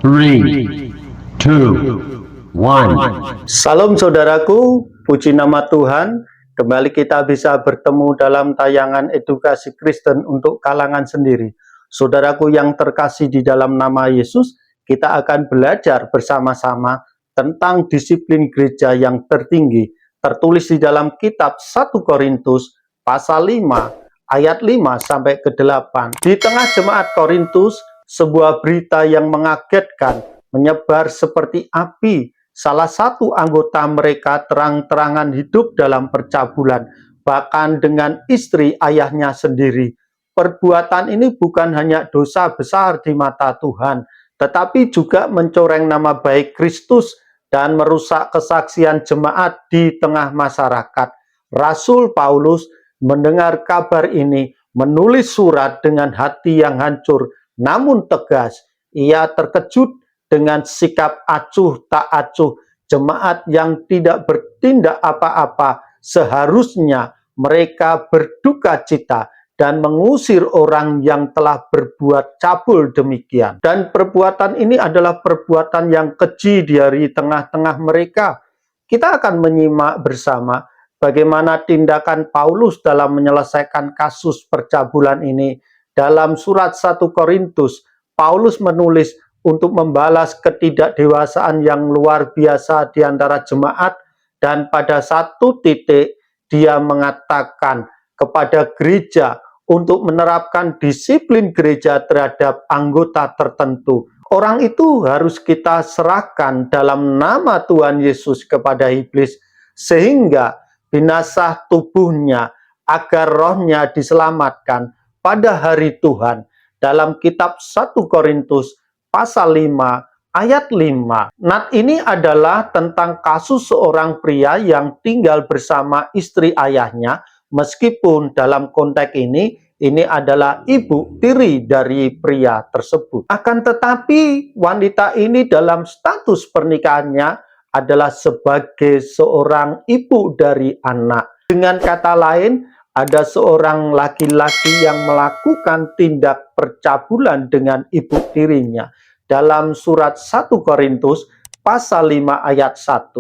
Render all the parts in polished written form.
3, 2, 1. Salam saudaraku, puji nama Tuhan. Kembali kita bisa bertemu dalam tayangan edukasi Kristen untuk kalangan sendiri. Saudaraku yang terkasih di dalam nama Yesus, kita akan belajar bersama-sama tentang disiplin gereja yang tertinggi, tertulis di dalam kitab 1 Korintus pasal 5 ayat 5 sampai ke 8. Di tengah jemaat Korintus, sebuah berita yang mengagetkan menyebar seperti api. Salah satu anggota mereka terang-terangan hidup dalam percabulan, bahkan dengan istri ayahnya sendiri. Perbuatan ini bukan hanya dosa besar di mata Tuhan, tetapi juga mencoreng nama baik Kristus dan merusak kesaksian jemaat di tengah masyarakat. Rasul Paulus mendengar kabar ini, menulis surat dengan hati yang hancur, namun tegas. Ia terkejut dengan sikap acuh tak acuh jemaat yang tidak bertindak apa-apa. Seharusnya mereka berduka cita dan mengusir orang yang telah berbuat cabul demikian. Dan perbuatan ini adalah perbuatan yang keji dari tengah-tengah mereka. Kita akan menyimak bersama bagaimana tindakan Paulus dalam menyelesaikan kasus percabulan ini. Dalam surat 1 Korintus, Paulus menulis untuk membalas ketidakdewasaan yang luar biasa di antara jemaat, dan pada satu titik dia mengatakan kepada gereja untuk menerapkan disiplin gereja terhadap anggota tertentu. Orang itu harus kita serahkan dalam nama Tuhan Yesus kepada iblis, sehingga binasa tubuhnya agar rohnya diselamatkan pada hari Tuhan. Dalam kitab 1 Korintus pasal 5 ayat 5. Nat ini adalah tentang kasus seorang pria yang tinggal bersama istri ayahnya, meskipun dalam konteks ini adalah ibu tiri dari pria tersebut. Akan tetapi wanita ini dalam status pernikahannya adalah sebagai seorang ibu dari anak. Dengan kata lain, ada seorang laki-laki yang melakukan tindak percabulan dengan ibu tirinya. Dalam surat 1 Korintus pasal 5 ayat 1.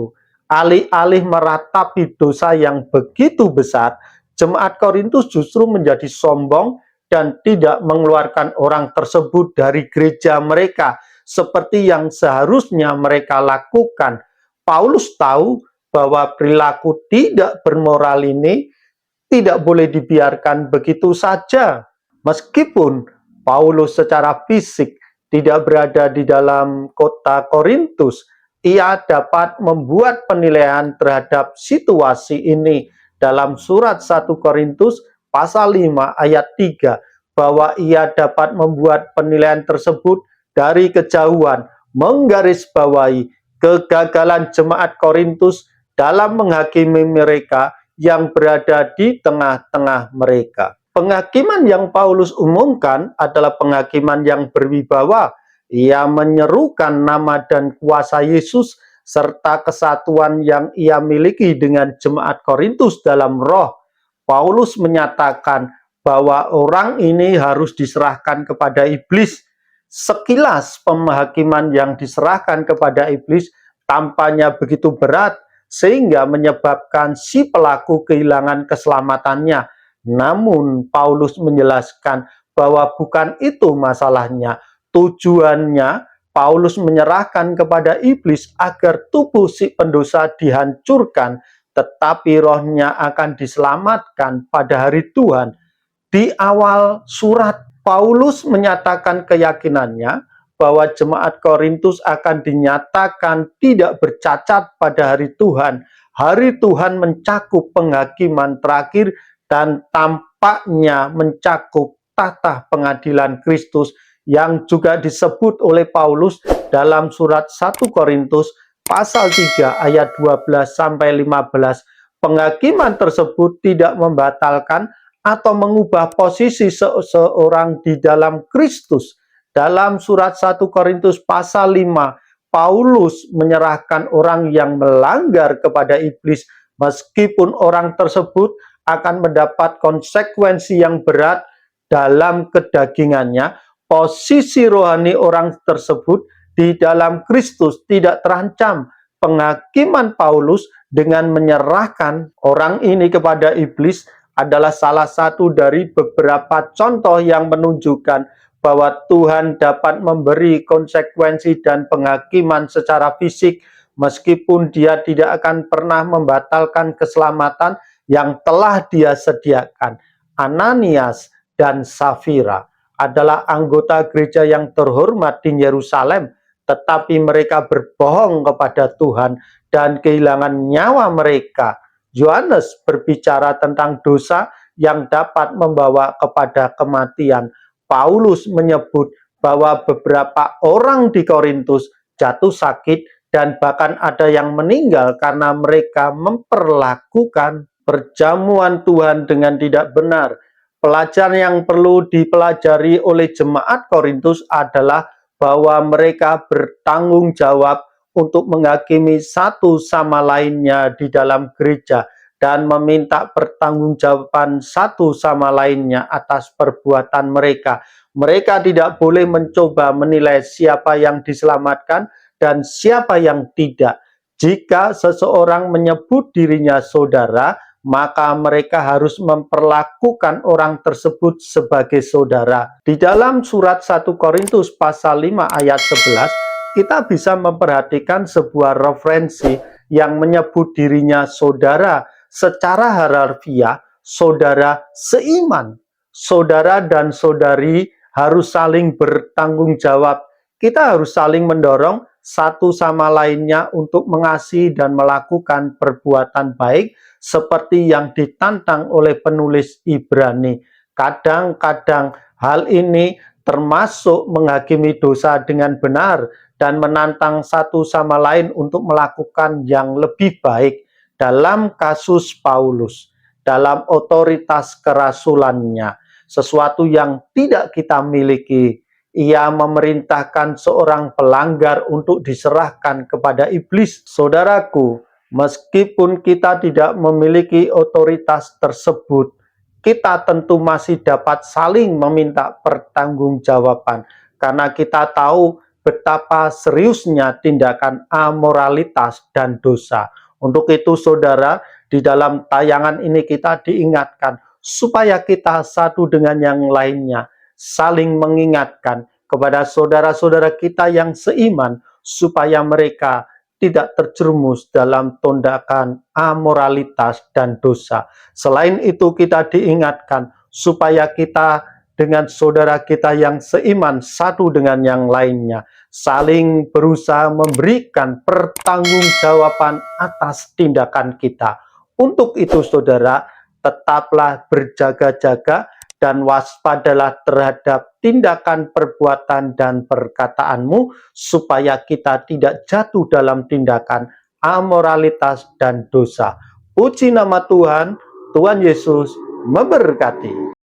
Alih-alih meratapi dosa yang begitu besar, jemaat Korintus justru menjadi sombong dan tidak mengeluarkan orang tersebut dari gereja mereka seperti yang seharusnya mereka lakukan. Paulus tahu bahwa perilaku tidak bermoral ini tidak boleh dibiarkan begitu saja. Meskipun Paulus secara fisik tidak berada di dalam kota Korintus, ia dapat membuat penilaian terhadap situasi ini. Dalam surat 1 Korintus pasal 5 ayat 3, bahwa ia dapat membuat penilaian tersebut dari kejauhan, menggarisbawahi kegagalan jemaat Korintus dalam menghakimi mereka yang berada di tengah-tengah mereka. Penghakiman yang Paulus umumkan adalah penghakiman yang berwibawa. Ia menyerukan nama dan kuasa Yesus serta kesatuan yang ia miliki dengan jemaat Korintus dalam roh. Paulus menyatakan bahwa orang ini harus diserahkan kepada iblis. Sekilas penghakiman yang diserahkan kepada iblis tampaknya begitu berat, sehingga menyebabkan si pelaku kehilangan keselamatannya. Namun Paulus menjelaskan bahwa bukan itu masalahnya. Tujuannya Paulus menyerahkan kepada iblis agar tubuh si pendosa dihancurkan, tetapi rohnya akan diselamatkan pada hari Tuhan. Di awal surat, Paulus menyatakan keyakinannya bahwa jemaat Korintus akan dinyatakan tidak bercacat pada hari Tuhan. Hari Tuhan mencakup penghakiman terakhir dan tampaknya mencakup tahta pengadilan Kristus yang juga disebut oleh Paulus dalam surat 1 Korintus pasal 3 ayat 12 sampai 15. Penghakiman tersebut tidak membatalkan atau mengubah posisi seseorang di dalam Kristus. Dalam surat 1 Korintus pasal 5, Paulus menyerahkan orang yang melanggar kepada iblis, meskipun orang tersebut akan mendapat konsekuensi yang berat dalam kedagingannya. Posisi rohani orang tersebut di dalam Kristus tidak terancam. Penghakiman Paulus dengan menyerahkan orang ini kepada iblis adalah salah satu dari beberapa contoh yang menunjukkan bahwa Tuhan dapat memberi konsekuensi dan penghakiman secara fisik meskipun Dia tidak akan pernah membatalkan keselamatan yang telah Dia sediakan. Ananias dan Safira adalah anggota gereja yang terhormat di Yerusalem, tetapi mereka berbohong kepada Tuhan dan kehilangan nyawa mereka. Yohanes berbicara tentang dosa yang dapat membawa kepada kematian. Paulus menyebut bahwa beberapa orang di Korintus jatuh sakit dan bahkan ada yang meninggal karena mereka memperlakukan perjamuan Tuhan dengan tidak benar. Pelajaran yang perlu dipelajari oleh jemaat Korintus adalah bahwa mereka bertanggung jawab untuk menghakimi satu sama lainnya di dalam gereja dan meminta pertanggungjawaban satu sama lainnya atas perbuatan mereka. Mereka tidak boleh mencoba menilai siapa yang diselamatkan dan siapa yang tidak. Jika seseorang menyebut dirinya saudara, maka mereka harus memperlakukan orang tersebut sebagai saudara. Di dalam surat 1 Korintus pasal 5 ayat 11, kita bisa memperhatikan sebuah referensi yang menyebut dirinya saudara. Secara hierarkiah, saudara seiman. Saudara dan saudari harus saling bertanggung jawab. Kita harus saling mendorong satu sama lainnya untuk mengasihi dan melakukan perbuatan baik seperti yang ditantang oleh penulis Ibrani. Kadang-kadang hal ini termasuk menghakimi dosa dengan benar dan menantang satu sama lain untuk melakukan yang lebih baik. Dalam kasus Paulus, dalam otoritas kerasulannya, sesuatu yang tidak kita miliki, ia memerintahkan seorang pelanggar untuk diserahkan kepada iblis. Saudaraku, meskipun kita tidak memiliki otoritas tersebut, kita tentu masih dapat saling meminta pertanggungjawaban karena kita tahu betapa seriusnya tindakan amoralitas dan dosa. Untuk itu, saudara, di dalam tayangan ini kita diingatkan supaya kita satu dengan yang lainnya saling mengingatkan kepada saudara-saudara kita yang seiman supaya mereka tidak terjerumus dalam tindakan amoralitas dan dosa. Selain itu, kita diingatkan supaya kita dengan saudara kita yang seiman satu dengan yang lainnya saling berusaha memberikan pertanggungjawaban atas tindakan kita. Untuk itu, saudara, tetaplah berjaga-jaga dan waspadalah terhadap tindakan, perbuatan, dan perkataanmu supaya kita tidak jatuh dalam tindakan amoralitas dan dosa. Puji nama Tuhan, Tuhan Yesus memberkati.